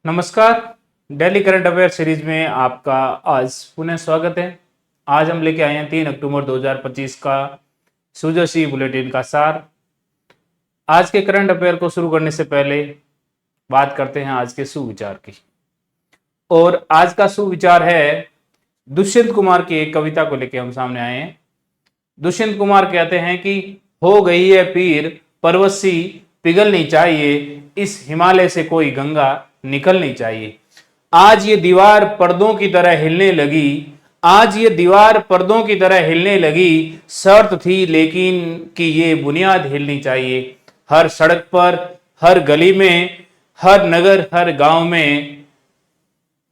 नमस्कार। Daily current affair series में आपका आज पुनः स्वागत है। आज हम लेके आए हैं 3 अक्टूबर 2025 का सुजोशी बुलेटिन का सार। आज के करंट अफेयर को शुरू करने से पहले बात करते हैं आज के सुविचार की। और आज का सुविचार है दुष्यंत कुमार की एक कविता को लेकर हम सामने आए हैं। दुष्यंत कुमार कहते हैं कि हो गई है पीर परवसी पिघलनी चाहिए, इस हिमालय से कोई गंगा निकलनी चाहिए। आज ये दीवार पर्दों की तरह हिलने लगी, आज ये दीवार पर्दों की तरह हिलने लगी, शर्त थी लेकिन कि ये बुनियाद हिलनी चाहिए। हर सड़क पर, हर गली में, हर नगर, हर गांव में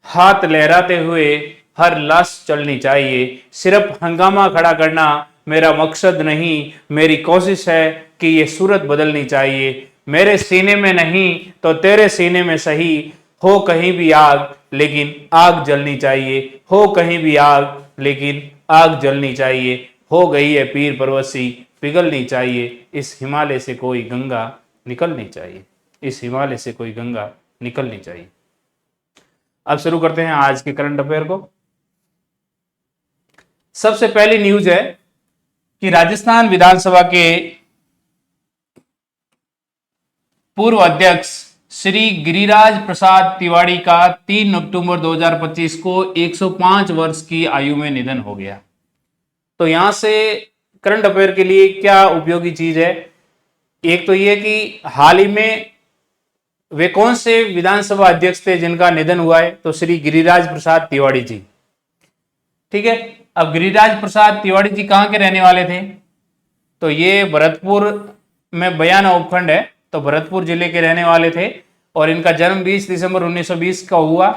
हाथ लहराते हुए हर लाश चलनी चाहिए। सिर्फ हंगामा खड़ा करना मेरा मकसद नहीं, मेरी कोशिश है कि ये सूरत बदलनी चाहिए। मेरे सीने में नहीं तो तेरे सीने में सही, हो कहीं भी आग लेकिन आग जलनी चाहिए, हो कहीं भी आग लेकिन आग जलनी चाहिए। हो गई है पीर परवसी पिघलनी चाहिए, इस हिमालय से कोई गंगा निकलनी चाहिए, इस हिमालय से कोई गंगा निकलनी चाहिए। अब शुरू करते हैं आज के करंट अफेयर को। सबसे पहली न्यूज है कि राजस्थान विधानसभा के पूर्व अध्यक्ष श्री गिरिराज प्रसाद तिवारी का 3 अक्टूबर 2025 को 105 वर्ष की आयु में निधन हो गया। तो यहां से करंट अफेयर के लिए क्या उपयोगी चीज है, एक तो यह कि हाल ही में वे कौन से विधानसभा अध्यक्ष थे जिनका निधन हुआ है, तो श्री गिरिराज प्रसाद तिवारी जी। ठीक है, अब गिरिराज प्रसाद तिवारी जी कहां के रहने वाले थे, तो ये भरतपुर में बयाना उपखंड है, तो भरतपुर जिले के रहने वाले थे और इनका जन्म 20 दिसंबर 1920 का हुआ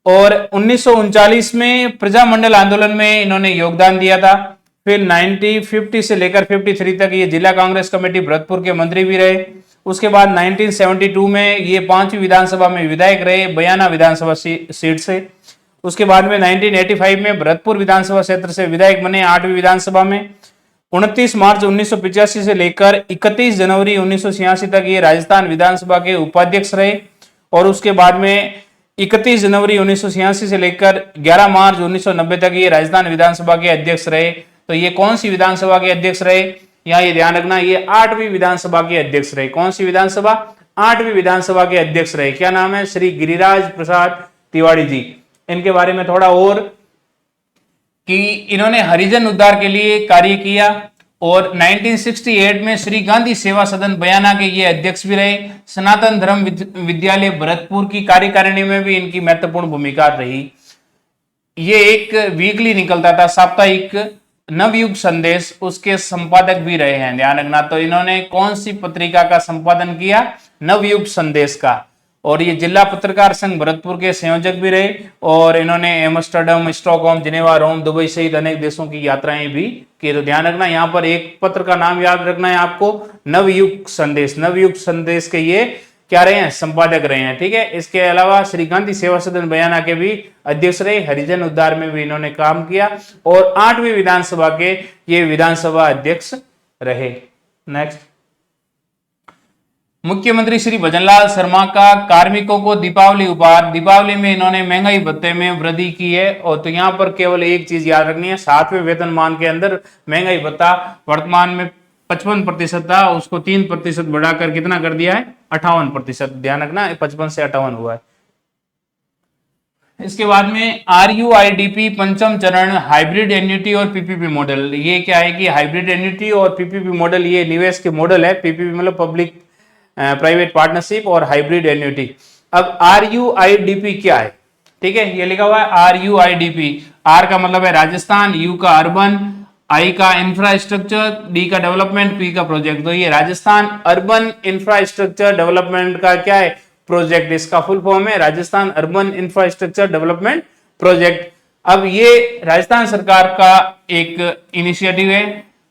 और 1939 में प्रजामंडल आंदोलन में इन्होंने योगदान दिया था। फिर 1950 से लेकर 53 तक ये जिला कांग्रेस कमेटी भरतपुर के मंत्री भी रहे। उसके बाद 1972 में ये 5वीं विधानसभा में विधायक रहे बयाना विधानसभा सीट से। उसके बाद में 1985 में भरतपुर विधानसभा क्षेत्र से विधायक बने 8वीं विधानसभा में। 29 मार्च 1985 से लेकर 31 जनवरी 1986 तक ये राजस्थान विधानसभा के उपाध्यक्ष रहे और उसके बाद में 31 जनवरी 1986 से लेकर 11 मार्च 1990 तक ये राजस्थान विधानसभा के अध्यक्ष रहे। तो ये कौन सी विधानसभा के अध्यक्ष रहे, यहाँ ये ध्यान रखना, ये 8वीं विधानसभा के अध्यक्ष रहे। कौन सी विधानसभा, 8वीं विधानसभा के अध्यक्ष रहे। क्या नाम है, श्री गिरिराज प्रसाद तिवारी जी। इनके बारे में थोड़ा और कि इन्होंने हरिजन उद्धार के लिए कार्य किया और 1968 में श्री गांधी सेवा सदन बयाना के ये अध्यक्ष भी रहे। सनातन धर्म विद्यालय भरतपुर की कार्यकारिणी में भी इनकी महत्वपूर्ण भूमिका रही। ये एक वीकली निकलता था साप्ताहिक नवयुग संदेश, उसके संपादक भी रहे हैं, ध्यान रखना। तो इन्होंने कौन सी पत्रिका का संपादन किया, नवयुग संदेश का। और ये जिला पत्रकार संघ भरतपुर के संयोजक भी रहे और इन्होंने एम्स्टर्डम, स्टॉकहोम, जिनेवा, रोम, दुबई सहित अनेक देशों की यात्राएं भी की। तो ध्यान रखना, यहाँ पर एक पत्र का नाम याद रखना है आपको, नवयुग संदेश। नवयुग संदेश के ये क्या रहे हैं, संपादक रहे हैं। ठीक है, इसके अलावा श्री गांधी सेवा सदन बयाना के भी अध्यक्ष रहे, हरिजन उद्धार में भी इन्होंने काम किया और 8वीं विधानसभा के ये विधानसभा अध्यक्ष रहे। नेक्स्ट, मुख्यमंत्री श्री भजनलाल शर्मा का कार्मिकों को दीपावली उपहार। दीपावली में इन्होंने महंगाई भत्ते में वृद्धि की है और तो यहाँ पर केवल एक चीज याद रखनी है, 7वें वेतनमान के अंदर महंगाई भत्ता वर्तमान में 55% था, उसको 3% बढ़ाकर कितना कर दिया है, 58%। ध्यान रखना, 55 से 58 हुआ है। इसके बाद में RUIDP पंचम चरण हाइब्रिड एन्युटी और PPP मॉडल। ये क्या है कि हाइब्रिड एन्युटी और PPP मॉडल ये निवेश के मॉडल है। PPP मतलब पब्लिक प्राइवेट पार्टनरशिप और हाइब्रिड एन्युटी। अब RUIDP क्या है, ठीक है, ये लिखा हुआ है RUIDP। R का मतलब है राजस्थान, U का अर्बन, I का इंफ्रास्ट्रक्चर, D का डेवलपमेंट, P का प्रोजेक्ट। तो ये राजस्थान अर्बन इंफ्रास्ट्रक्चर डेवलपमेंट का क्या है, प्रोजेक्ट। इसका फुल फॉर्म है Rajasthan urban infrastructure development project. अब ये राजस्थान सरकार का एक इनिशिएटिव है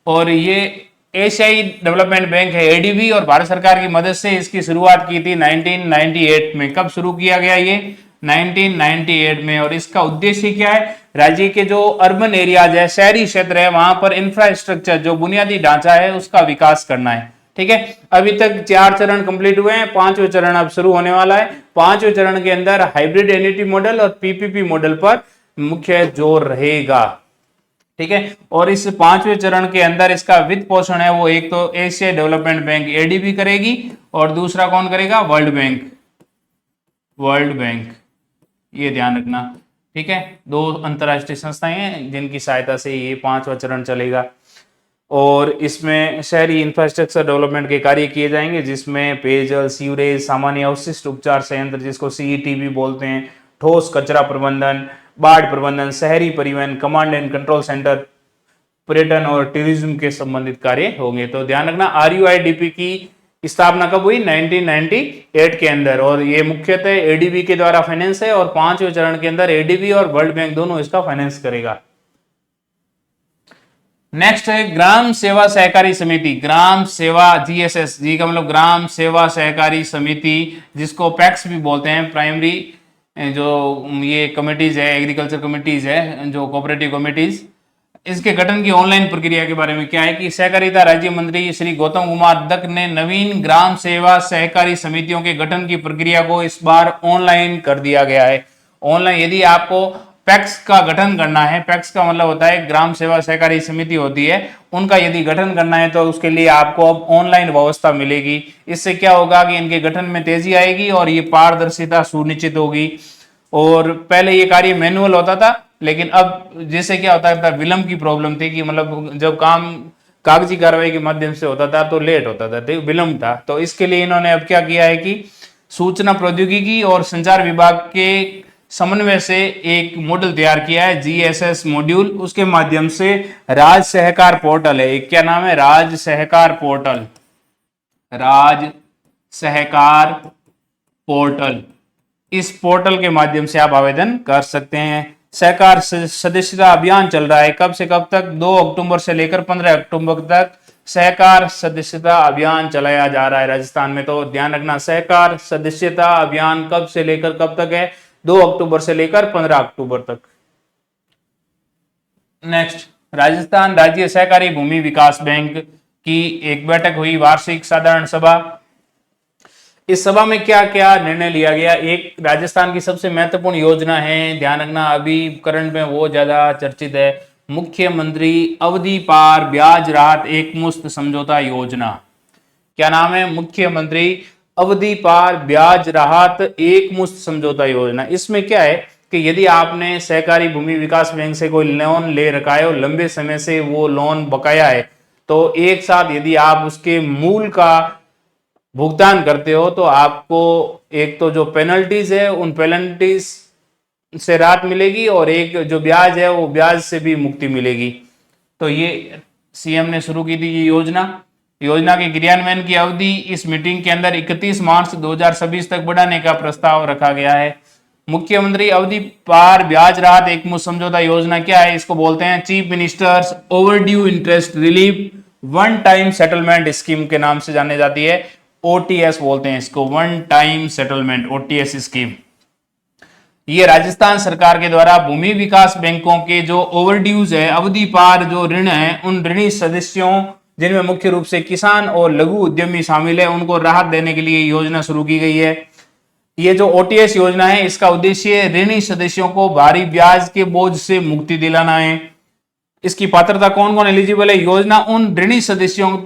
और ये एशियाई डेवलपमेंट बैंक है, ADB, और भारत सरकार की मदद से इसकी शुरुआत की थी 1998 में। कब शुरू किया गया ये, 1998 में। और इसका उद्देश्य क्या है, राज्य के जो अर्बन एरियाज है, शहरी क्षेत्र है, वहां पर इंफ्रास्ट्रक्चर जो बुनियादी ढांचा है उसका विकास करना है। ठीक है, अभी तक 4 चरण कंप्लीट हुए हैं, 5वें चरण अब शुरू होने वाला है। 5वें चरण के अंदर हाइब्रिड एन्युटी मॉडल और पीपीपी मॉडल पर मुख्य जोर रहेगा। ठीक है, और इस 5वें चरण के अंदर इसका वित्त पोषण है वो एक तो एशिया डेवलपमेंट बैंक एडीबी करेगी और दूसरा कौन करेगा, वर्ल्ड बैंक। वर्ल्ड बैंक, ये ध्यान रखना। ठीक है, 2 अंतरराष्ट्रीय संस्थाएं हैं जिनकी सहायता से ये 5वां चरण चलेगा। और इसमें शहरी इंफ्रास्ट्रक्चर डेवलपमेंट के कार्य किए जाएंगे, जिसमें पेयजल, सीवरेज, सामान्य अवशिष्ट उपचार संयंत्र जिसको सीईटी भी बोलते हैं, ठोस कचरा प्रबंधन, बाढ़ प्रबंधन, शहरी परिवहन, कमांड एंड कंट्रोल सेंटर, पर्यटन और टूरिज्म के संबंधित कार्य होंगे। तो ध्यान रखना, आरयूआईडीपी की स्थापना कब हुई, 1998 के अंदर, और ये मुख्यतः एडीबी के द्वारा फाइनेंस है और 5वें चरण के अंदर एडीबी और वर्ल्ड बैंक दोनों इसका फाइनेंस करेगा। नेक्स्ट है ग्राम सेवा सहकारी समिति, ग्राम सेवा जीएसएस, जी का मतलब ग्राम सेवा सहकारी समिति, जिसको पैक्स भी बोलते हैं, प्राइमरी जो ये कमिटीज है, एग्रीकल्चर कमिटीज है, जो कोऑपरेटिव कमिटीज, इसके गठन की ऑनलाइन प्रक्रिया के बारे में क्या है कि सहकारिता राज्य मंत्री श्री गौतम कुमार दत्त ने नवीन ग्राम सेवा सहकारी समितियों के गठन की प्रक्रिया को इस बार ऑनलाइन कर दिया गया है। ऑनलाइन, यदि आपको पैक्स का गठन करना है, पैक्स का मतलब होता है ग्राम सेवा सहकारी समिति होती है, उनका यदि गठन करना है तो उसके लिए आपको अब ऑनलाइन व्यवस्था मिलेगी। इससे क्या होगा कि इनके गठन में तेजी आएगी और ये पारदर्शिता सुनिश्चित होगी। और पहले ये कार्य मैनुअल होता था, लेकिन अब जैसे क्या होता था, विलंब की प्रॉब्लम थी कि मतलब जब काम कागजी कार्रवाई के माध्यम से होता था तो लेट होता था, विलंब था। तो इसके लिए इन्होंने अब क्या किया है कि सूचना प्रौद्योगिकी और संचार विभाग के समन्वय से एक मॉडल तैयार किया है, जीएसएस मॉड्यूल। उसके माध्यम से राज सहकार पोर्टल है, क्या नाम है, राज सहकार पोर्टल, राज सहकार पोर्टल। इस पोर्टल के माध्यम से आप आवेदन कर सकते हैं। सहकार सदस्यता अभियान चल रहा है, कब से कब तक, 2 अक्टूबर से लेकर 15 अक्टूबर तक सहकार सदस्यता अभियान चलाया जा रहा है राजस्थान में। तो ध्यान रखना, सहकार सदस्यता अभियान कब से लेकर कब तक है, 2 अक्टूबर से लेकर 15 अक्टूबर तक। नेक्स्ट, राजस्थान राज्य सहकारी भूमि विकास बैंक की एक बैठक हुई, वार्षिक साधारण सभा। इस सभा में क्या क्या निर्णय लिया गया, एक राजस्थान की सबसे महत्वपूर्ण योजना है, ध्यान रखना अभी करंट में वो ज्यादा चर्चित है, मुख्यमंत्री अवधि पार ब्याज राहत एकमुश्त समझौता योजना। क्या नाम है, मुख्यमंत्री अवधि पार ब्याज राहत एकमुश्त समझौता योजना। इसमें क्या है कि यदि आपने सहकारी भूमि विकास बैंक से कोई लोन ले रखा है और लंबे समय से वो लोन बकाया है, तो एक साथ यदि आप उसके मूल का भुगतान करते हो तो आपको एक तो जो पेनल्टीज है उन पेनल्टीज से राहत मिलेगी और एक जो ब्याज है वो ब्याज से भी मुक्ति मिलेगी। तो ये सीएम ने शुरू की थी ये योजना के क्रियान्वयन की अवधि इस मीटिंग के अंदर 31 मार्च 2026 तक बढ़ाने का प्रस्ताव रखा गया है। मुख्यमंत्री अवधि पार ब्याज राहत एकमुश्त समझौता योजना क्या है, इसको बोलते हैं chief ministers overdue interest relief one time settlement scheme के नाम से जाने जाती है, ओटीएस बोलते हैं इसको, one time settlement OTS scheme. ये राजस्थान सरकार के द्वारा भूमि विकास बैंकों के जो ओवरड्यूज है, अवधि पार जो ऋण है, उन ऋणी सदस्यों जिनमें मुख्य रूप से किसान और लघु उद्यमी शामिल है, उनको राहत देने के लिए योजना शुरू की गई है। ये जो ओटीएस योजना है इसका उद्देश्य ऋणी सदस्यों को भारी ब्याज के बोझ से मुक्ति दिलाना है। इसकी पात्रता कौन कौन एलिजिबल है, योजना उन ऋणी सदस्यों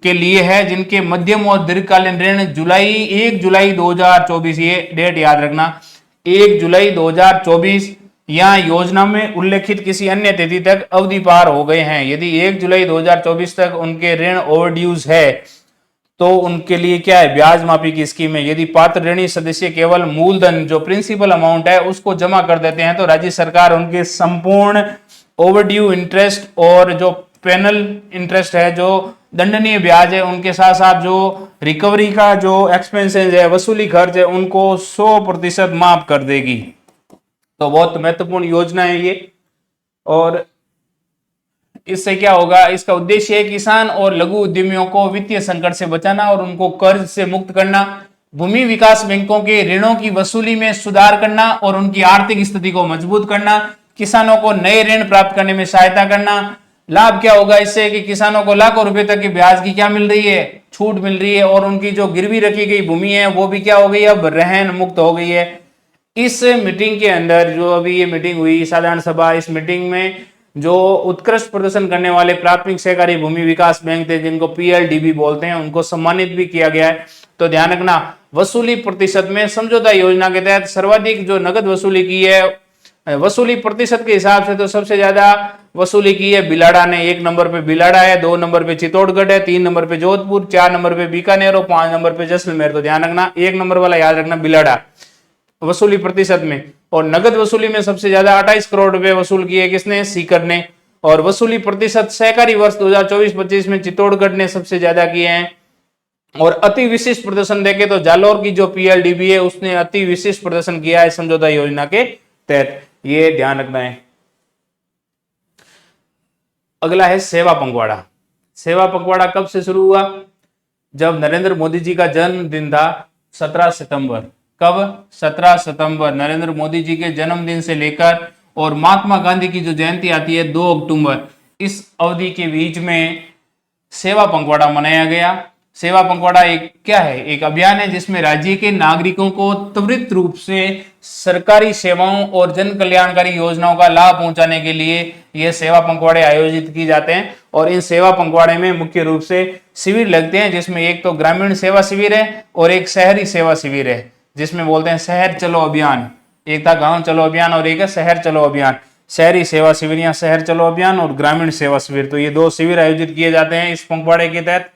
के लिए है जिनके मध्यम और दीर्घकालीन ऋण 1 जुलाई 2024, ये डेट याद रखना, 1 जुलाई 2024 या योजना में उल्लेखित किसी अन्य तिथि तक अवधि पार हो गए हैं। यदि 1 जुलाई 2024 तक उनके ऋण ओवरड्यूज है तो उनके लिए क्या है, ब्याज माफी की स्कीम है। यदि पात्र ऋणी सदस्य केवल मूलधन जो प्रिंसिपल अमाउंट है उसको जमा कर देते हैं तो राज्य सरकार उनके संपूर्ण ओवरड्यू इंटरेस्ट और जो पेनल इंटरेस्ट है, जो दंडनीय ब्याज है, उनके साथ साथ जो रिकवरी का जो एक्सपेंसेस है, वसूली खर्च है, उनको 100% माफ कर देगी। तो बहुत महत्वपूर्ण योजना है ये। और इससे क्या होगा, इसका उद्देश्य है किसान और लघु उद्यमियों को वित्तीय संकट से बचाना और उनको कर्ज से मुक्त करना, भूमि विकास बैंकों के ऋणों की वसूली में सुधार करना और उनकी आर्थिक स्थिति को मजबूत करना, किसानों को नए ऋण प्राप्त करने में सहायता करना। लाभ क्या होगा इससे कि किसानों को लाखों रुपए तक की ब्याज की क्या मिल रही है, छूट मिल रही है और उनकी जो गिरवी रखी गई भूमि है वो भी क्या हो गई, अब रहन मुक्त हो गई है। इस मीटिंग के अंदर जो अभी ये मीटिंग हुई साधारण सभा, इस मीटिंग में जो उत्कृष्ट प्रदर्शन करने वाले प्राथमिक सहकारी भूमि विकास बैंक थे, जिनको पीएलडीबी बोलते हैं, उनको सम्मानित भी किया गया है। तो ध्यान रखना, वसूली प्रतिशत में समझौता योजना के तहत सर्वाधिक जो नगद वसूली की है, वसूली प्रतिशत के हिसाब से तो सबसे ज्यादा वसूली की है बिलाड़ा ने। 1 नंबर पे बिलाड़ा है, 2 नंबर पे चित्तौड़गढ़ है, 3 नंबर पे जोधपुर, 4 नंबर पे बीकानेर और 5 नंबर पे जैसलमेर। तो ध्यान रखना, 1 नंबर वाला याद रखना बिलाड़ा वसूली प्रतिशत में। और नगद वसूली में सबसे ज्यादा 28 करोड़ रुपए वसूल किए किसने, सीकर ने। और वसूली प्रतिशत सहकारी वर्ष 2024-25 में चित्तौड़गढ़ ने सबसे ज्यादा किए हैं। और अति विशिष्ट प्रदर्शन देखे तो जालोर की जो पीएलडीबी है उसने अति विशिष्ट प्रदर्शन किया है समझौता योजना के तहत, ये ध्यान रखना है। अगला है सेवा पखवाड़ा। सेवा पखवाड़ा कब से शुरू हुआ, जब नरेंद्र मोदी जी का जन्मदिन था 17 सितंबर। कब, 17 सितंबर नरेंद्र मोदी जी के जन्मदिन से लेकर और महात्मा गांधी की जो जयंती आती है 2 अक्टूबर, इस अवधि के बीच में सेवा पखवाड़ा मनाया गया। सेवा पखवाड़ा एक क्या है, एक अभियान है जिसमें राज्य के नागरिकों को त्वरित रूप से सरकारी सेवाओं और जन कल्याणकारी योजनाओं का लाभ पहुंचाने के लिए यह सेवा पखवाड़े आयोजित किए जाते हैं। और इन सेवा पखवाड़े में मुख्य रूप से शिविर लगते हैं, जिसमें एक तो ग्रामीण सेवा शिविर है और एक शहरी सेवा शिविर है, जिसमें बोलते हैं शहर चलो अभियान। एक था गांव चलो अभियान और एक है शहर चलो अभियान। शहरी सेवा शिविर या शहर चलो अभियान और ग्रामीण सेवा शिविर, तो ये 2 शिविर आयोजित किए जाते हैं इस पखवाड़े के तहत।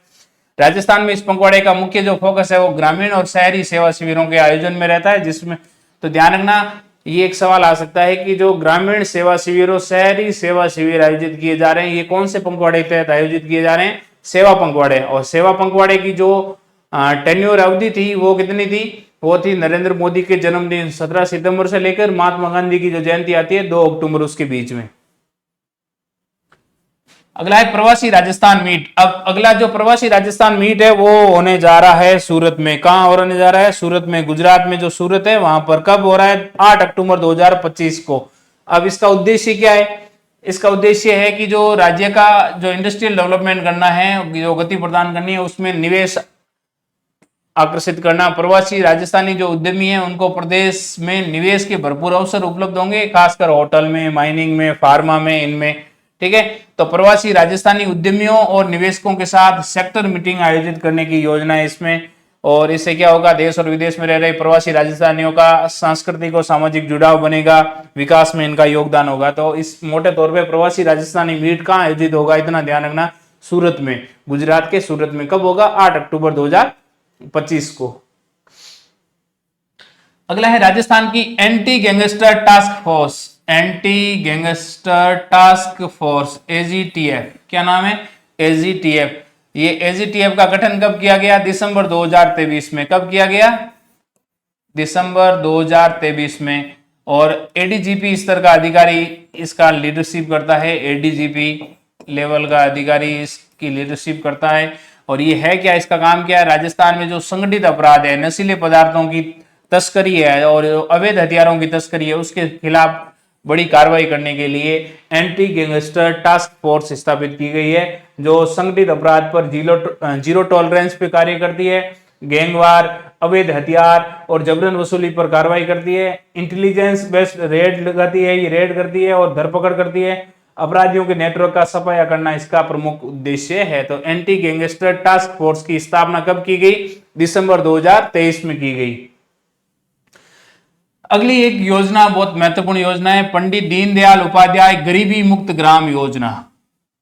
राजस्थान में इस पखवाड़े का मुख्य जो फोकस है वो ग्रामीण और शहरी सेवा शिविरों के आयोजन में रहता है, जिसमें तो ध्यान रखना, ये एक सवाल आ सकता है कि जो ग्रामीण सेवा शिविर और शहरी सेवा शिविर आयोजित किए जा रहे हैं, ये कौन से पखवाड़े के तहत आयोजित किए जा रहे हैं, सेवा पखवाड़े। और सेवा पखवाड़े की जो टेन्योर अवधि थी वो कितनी थी, वो थी नरेंद्र मोदी के जन्मदिन 17 सितंबर से लेकर महात्मा गांधी की जो जयंती आती है 2 अक्टूबर, उसके बीच में। अगला है प्रवासी राजस्थान मीट। अब अगला जो प्रवासी राजस्थान मीट है वो होने जा रहा है सूरत में। कहां होने जा रहा है, सूरत में, गुजरात में जो सूरत है वहां पर। कब हो रहा है, 8 अक्टूबर 2025 को। अब इसका उद्देश्य क्या है, इसका उद्देश्य है कि जो राज्य का जो इंडस्ट्रियल डेवलपमेंट करना है, जो गति प्रदान करनी है, उसमें निवेश आकर्षित करना। प्रवासी राजस्थानी जो उद्यमी है उनको प्रदेश में निवेश के भरपूर अवसर उपलब्ध होंगे, खासकर होटल में, माइनिंग में, फार्मा में, इनमें। ठीक है, तो प्रवासी राजस्थानी उद्यमियों और निवेशकों के साथ सेक्टर मीटिंग आयोजित करने की योजना है इसमें। और इससे क्या होगा, देश और विदेश में रह रहे प्रवासी राजस्थानियों का सांस्कृतिक और सामाजिक जुड़ाव बनेगा, विकास में इनका योगदान होगा। तो इस मोटे तौर पे प्रवासी राजस्थानी मीट कहाँ आयोजित होगा, इतना ध्यान रखना, सूरत में, गुजरात के सूरत में। कब होगा, 8 अक्टूबर 2025 को। अगला है राजस्थान की anti gangster task force. Anti gangster task force, AGTF. क्या नाम है, एजीटीएफ। ये एजीटीएफ का गठन कब किया गया, दिसंबर 2023 में। कब किया गया, दिसंबर 2023 में। और एडीजीपी स्तर का अधिकारी इसका लीडरशिप करता है, एडीजीपी लेवल का अधिकारी इसकी लीडरशिप करता है। और ये है क्या, इसका काम क्या है, राजस्थान में जो संगठित अपराध है, नशीले पदार्थों की तस्करी है और अवैध हथियारों की तस्करी है, उसके खिलाफ बड़ी कार्रवाई करने के लिए एंटी गैंगस्टर टास्क फोर्स स्थापित की गई है, जो संगठित अपराध पर जीरो टॉलरेंस पे कार्य करती है, गैंगवार, अवैध हथियार और जबरन वसूली पर कार्रवाई करती है, इंटेलिजेंस बेस्ड रेड लगाती है, ये रेड करती है और धरपकड़ करती है, अपराधियों के नेटवर्क का सफाया करना इसका प्रमुख उद्देश्य है। तो एंटी गैंगस्टर टास्क फोर्स की स्थापना कब की गई, दिसंबर 2023 में की गई। अगली एक योजना बहुत महत्वपूर्ण योजना है, पंडित दीनदयाल उपाध्याय गरीबी मुक्त ग्राम योजना।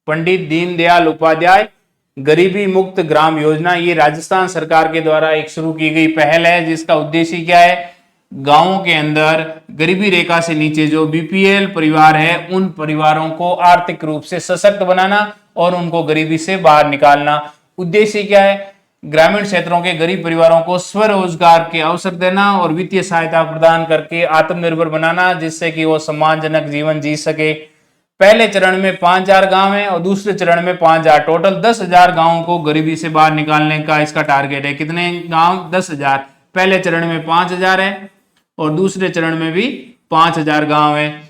पंडित दीनदयाल उपाध्याय गरीबी मुक्त ग्राम योजना, ये राजस्थान सरकार के द्वारा एक शुरू की गई पहल है, जिसका उद्देश्य क्या है, गांवों के अंदर गरीबी रेखा से नीचे जो बीपीएल परिवार है, उन परिवारों को आर्थिक रूप से सशक्त बनाना और उनको गरीबी से बाहर निकालना। उद्देश्य क्या है, ग्रामीण क्षेत्रों के गरीब परिवारों को स्वरोजगार के अवसर देना और वित्तीय सहायता प्रदान करके आत्मनिर्भर बनाना, जिससे कि वो सम्मानजनक जीवन जी सके। पहले चरण में 5000 गांव है और दूसरे चरण में 5000, टोटल 10,000 गांवों को गरीबी से बाहर निकालने का इसका टारगेट है। कितने गांव, 10,000। पहले चरण में 5000 है और दूसरे चरण में भी 5000 गांव है।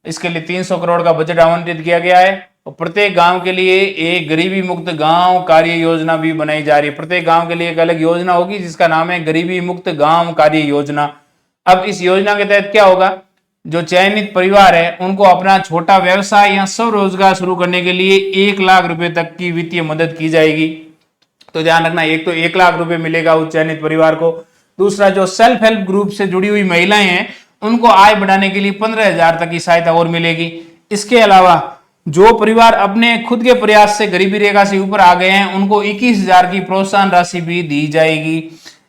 इसके लिए 300 करोड़ का बजट आवंटित किया गया है और प्रत्येक गांव के लिए एक गरीबी मुक्त गांव कार्य योजना भी बनाई जा रही है। प्रत्येक गांव के लिए एक अलग योजना होगी जिसका नाम है गरीबी मुक्त गांव कार्य योजना। अब इस योजना के तहत क्या होगा, जो चयनित परिवार है उनको अपना छोटा व्यवसाय या स्वरोजगार शुरू करने के लिए 1 लाख रुपए तक की वित्तीय मदद की जाएगी। तो ध्यान रखना, एक तो 1 लाख रुपए मिलेगा उस चयनित परिवार को। दूसरा, जो सेल्फ हेल्प ग्रुप से जुड़ी हुई महिलाएं हैं उनको आय बढ़ाने के लिए 15,000 तक की सहायता और मिलेगी। इसके अलावा जो परिवार अपने खुद के प्रयास से गरीबी रेखा से ऊपर आ गए हैं उनको 21,000 की प्रोत्साहन राशि भी दी जाएगी।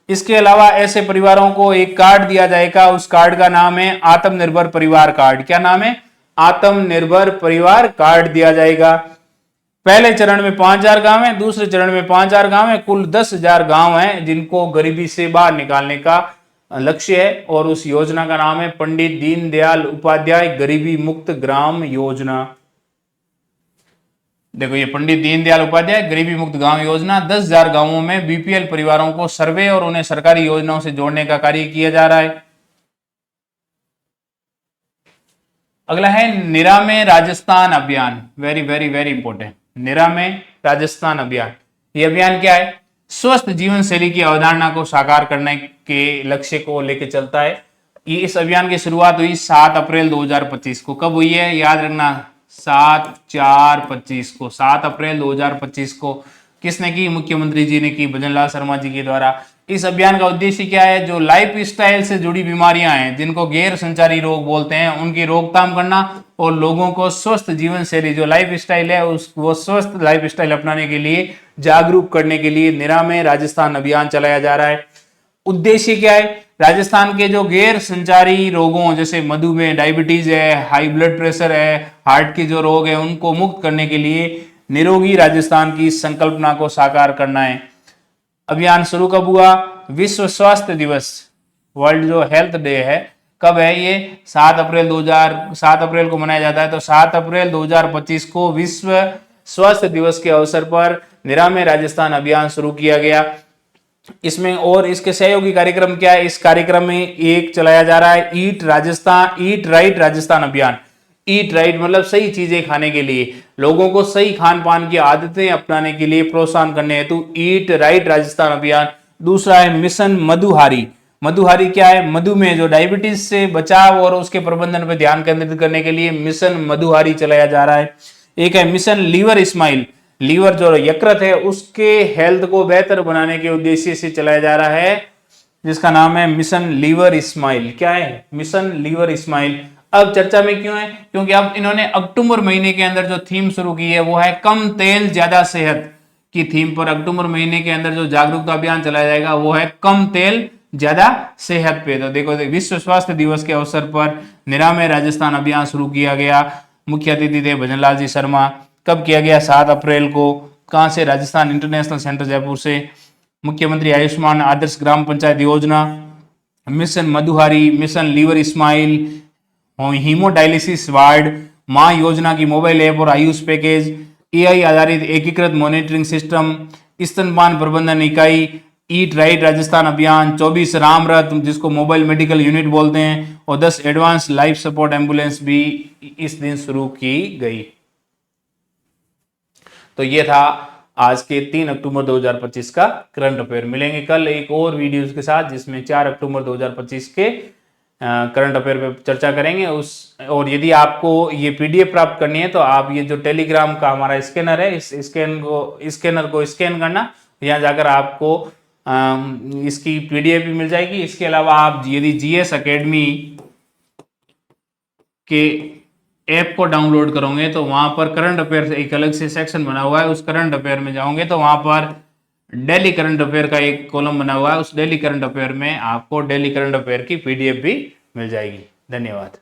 इसके अलावा ऐसे परिवारों को एक कार्ड दिया जाएगा, उस कार्ड का नाम है आत्मनिर्भर परिवार कार्ड। क्या नाम है? आत्मनिर्भर परिवार कार्ड दिया जाएगा। पहले चरण में 5,000 गांव है, दूसरे चरण में 5,000 गांव है, कुल 10,000 गांव हैं जिनको गरीबी से बाहर निकालने का लक्ष्य है। और उस योजना का नाम है पंडित दीनदयाल उपाध्याय गरीबी मुक्त ग्राम योजना। देखो, ये पंडित दीनदयाल उपाध्याय गरीबी मुक्त गांव योजना 10,000 गांवों में बीपीएल परिवारों को सर्वे और उन्हें सरकारी योजनाओं से जोड़ने का कार्य किया जा रहा है। अगला है निरामे राजस्थान अभियान। वेरी वेरी वेरी इंपॉर्टेंट, निरामे राजस्थान अभियान। ये अभियान क्या है? स्वस्थ जीवन शैली की अवधारणा को साकार करने के लक्ष्य को लेकर चलता है। ये इस अभियान की शुरुआत हुई 7 अप्रैल 2025 को। कब हुई है? याद रखना, 7/4/25 को। 7 अप्रैल 2025 को किसने की? मुख्यमंत्री जी ने की, भजन लाल शर्मा जी के द्वारा। इस अभियान का उद्देश्य क्या है? जो लाइफ स्टाइल से जुड़ी बीमारियां हैं जिनको गैर संचारी रोग बोलते हैं उनकी रोकथाम करना और लोगों को स्वस्थ जीवन शैली, जो लाइफ स्टाइल है वो स्वस्थ लाइफ स्टाइल अपनाने के लिए जागरूक करने के लिए निरामे राजस्थान अभियान चलाया जा रहा है। उद्देश्य क्या है? राजस्थान के जो गैर संचारी रोगों जैसे मधुमेह, डायबिटीज है, हाई ब्लड प्रेशर है, हार्ट के जो रोग है उनको मुक्त करने के लिए निरोगी राजस्थान की संकल्पना को साकार करना है। अभियान शुरू कब हुआ? विश्व स्वास्थ्य दिवस, वर्ल्ड जो हेल्थ डे है, कब है ये? 7 अप्रैल को मनाया जाता है। तो 7 अप्रैल 2025 को विश्व स्वास्थ्य दिवस के अवसर पर निरामे राजस्थान अभियान शुरू किया गया। इसमें और इसके सहयोगी कार्यक्रम क्या है? इस कार्यक्रम में एक चलाया जा रहा है ईट राइट राजस्थान अभियान। ईट राइट मतलब सही चीजें खाने के लिए, लोगों को सही खान पान की आदतें अपनाने के लिए प्रोत्साहन करने हेतु ईट राइट राजस्थान अभियान। दूसरा है मिशन मधुहारी। मधुहारी क्या है? मधुमेह, जो डायबिटीज से बचाव और उसके प्रबंधन पर ध्यान केंद्रित करने के लिए मिशन मधुहारी चलाया जा रहा है। एक है मिशन लीवर स्माइल। लीवर जो यकृत है उसके हेल्थ को बेहतर बनाने के उद्देश्य से चलाया जा रहा है, जिसका नाम है मिशन लीवर स्माइल। क्या है? Mission liver smile. अब चर्चा में क्यों है? क्योंकि अब इन्होंने अक्टूबर महीने के अंदर जो थीम शुरू की है वो है कम तेल ज्यादा सेहत की थीम पर। अक्टूबर महीने के अंदर जो जागरूकता अभियान चलाया जाएगा वो है कम तेल ज्यादा सेहत पे। तो देखो, विश्व स्वास्थ्य दिवस के अवसर पर निरामे राजस्थान अभियान शुरू किया गया। मुख्य अतिथि थे भजन लाल जी शर्मा। कब किया गया? 7 अप्रैल को। कहां से? राजस्थान इंटरनेशनल सेंटर जयपुर से। मुख्यमंत्री आयुष्मान आदर्श ग्राम पंचायत योजना, mission Madhuhari, mission liver smile, haemodialysis ward, मां योजना की मोबाइल ऐप और आयुष पैकेज, एआई आधारित एकीकृत मॉनिटरिंग सिस्टम, स्तनपान प्रबंधन इकाई, ईट राइट राजस्थान अभियान, 24 राम रथ जिसको मोबाइल मेडिकल यूनिट बोलते हैं, और 10 एडवांस लाइफ सपोर्ट एम्बुलेंस भी इस दिन शुरू की गई। तो ये था आज के 3 अक्टूबर 2025 का करंट अफेयर। मिलेंगे कल एक और वीडियोस के साथ जिसमें 4 अक्टूबर 2025 के करंट अफेयर पे चर्चा करेंगे। और यदि आपको ये पीडीएफ प्राप्त करनी है तो आप ये जो टेलीग्राम का हमारा स्कैनर है, इस स्कैनर को स्कैन करना, यहाँ जाकर आपको इसकी पीडीएफ भी मिल जाएगी। इसके अलावा आप यदि जीएस एकेडमी के ऐप को डाउनलोड करोगे तो वहां पर करंट अफेयर एक अलग से सेक्शन बना हुआ है, उस करंट अफेयर में जाओगे तो वहां पर डेली करंट अफेयर का एक कॉलम बना हुआ है, उस डेली करंट अफेयर में आपको डेली करंट अफेयर की पीडीएफ भी मिल जाएगी। धन्यवाद।